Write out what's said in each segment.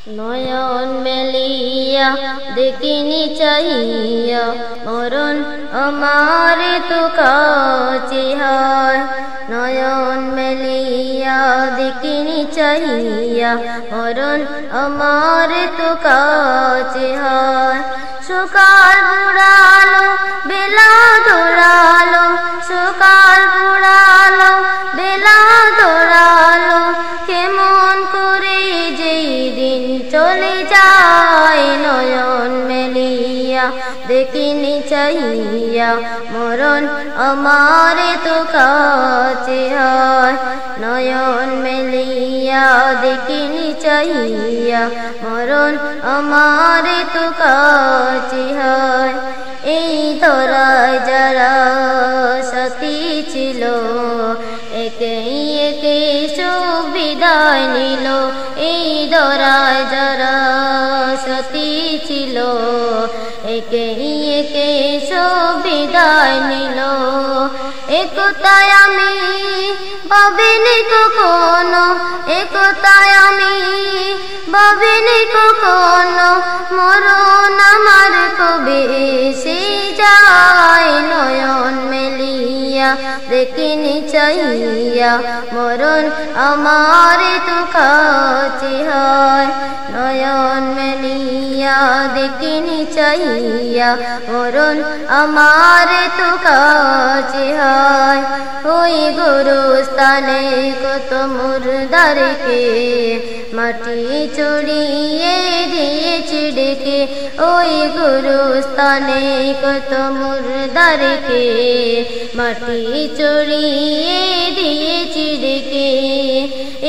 নয়ন মেলিয়া দেখিনি চাহিয়া মরণ আমার তো কাছে হয়। নয়ন মেলিয়া দেখিনি চাহিয়া মরণ আমার তো কাছে হয়। সকাল বুড়ালো বেলা দৌড়ালো, সকাল বুড়ালো বেলা দৌড়ালো, কেমন করে যেই দিন চলে যায়। নয়ন মেলিয়া দেখিনি চাহিয়া মরণ আমার তো কাছে হয়। নয়ন মেলিয়া দেখিনি চাহিয়া মরণ আমার তো কাছে হয়। এই ধরায় যারা সাথী ছিল একে একে সব বিদায় নিল। এই ধরায় যারা সাথী ছিল একে একে সব বিদায় নিল। একতায় আমি ভাবিনি কখনো, একতায় আমি ভাবিনি কখনো, মরণ আমার কবে এসে যায়। নয়ন মেলিয়া দেখিনি চাহিয়া মরণ আমার তো কাছে হয়। নয়ন মেলিয়া দেখিনি চাহিয়া মরণ আমার তো কাছে হয়। ওই গুরুস্থানে কত মুর্দারকে মাটি চড়িয়ে দিয়েছি ডেকে। ওই গুরুস্থানে কত মুর্দারকে মাটি চড়িয়ে দিয়েছি ডেকে।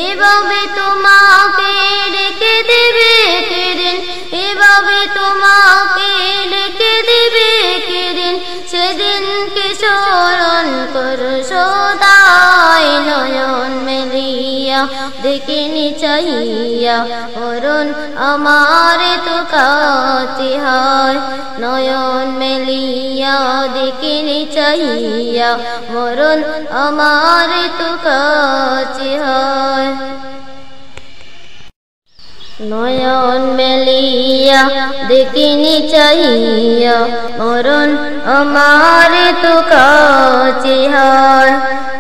এভাবে তোমাকে ডেকে দেবে কেদিন, এভাবে তোমাকে ডেকে দেবে কেদিন, সেদিনকে স্মরণ করো সদাই। নয়ন মেলিয়া দেখিনি চাহিয়া মরণ আমার তো কাছে হয়। নয়ন মেলিয়া দেখিনি চাহিয়া মরণ আমার তো কাছে হয়। নয়ন মেলিয়া দেখিনি চাহিয়া মরণ আমার তো কাছে হয়।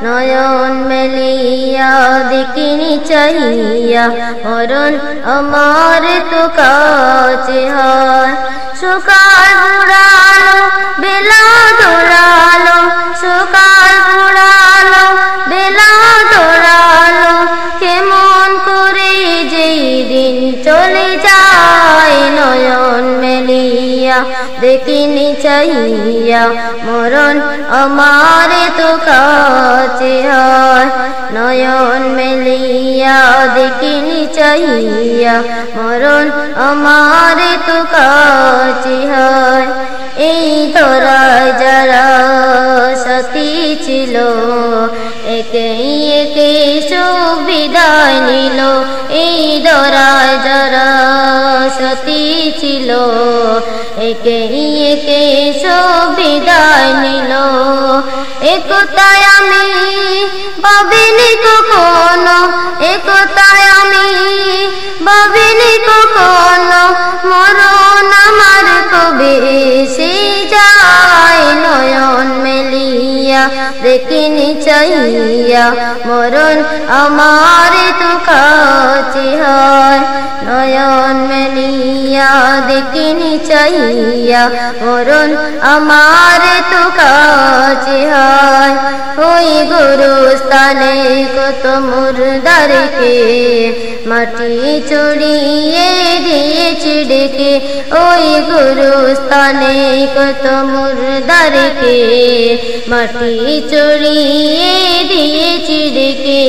নয়ন মেলিয়া দেখিনি চাহিয়া মরণ আমার তো কাছে হয়। সকাল বুড়ালো বেলা দৌড়ালো, সকাল বুড়ালো বেলা দৌড়ালো, কেমন করে যেই দিন চলে যায়। নয়ন মেলিয়া দেখিনি চাহিয়া মরণ আমার তো কাছে হয়। নয়ন মেলিয়া দেখিনি চাহিয়া মরণ আমার তো কাছে হয়। এই ধরায় যারা সাথী ছিল একে একে সব বিদায় নিল। এই ধরায় যারা সাথী ছিল একে একে সব বিদায় নিল। একতায় আমি ভাবিনি কখনো, একতায় আমি ভাবিনি কখনো, মরণ আমার কবে এসে যায়। নয়ন মেলিয়া দেখিনি চাহিয়া মরণ আমার তো কাছে হয়। নয়ন মেলিয়া দেখিনি চাহিয়া মরণ আমার তো কাছে হয়। ওই গুরুস্থানে কত মুর্দারকে মাটি চড়িয়ে দিয়েছি ডেকে। ওই গুরুস্থানে কত মুর্দারকে মাটি চড়িয়ে দিয়েছি ডেকে।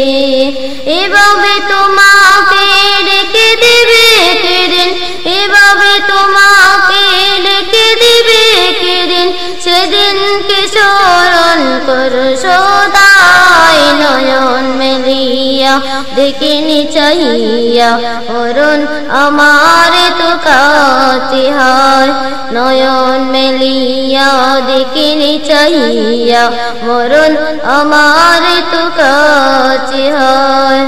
এভাবে তোমাকে ডেকে দেবে কেদিন, এভাবে তোমাকে ডেকে দেবে কেদিন, সেদিনকে স্মরণ করো সদাই। নয়ন মেলিয়া দেখিনি চাহিয়া মরণ আমার তো কাছে হয়। নয়ন মেলিয়া দেখিনি চাহিয়া মরণ আমার তো কাছে হয়।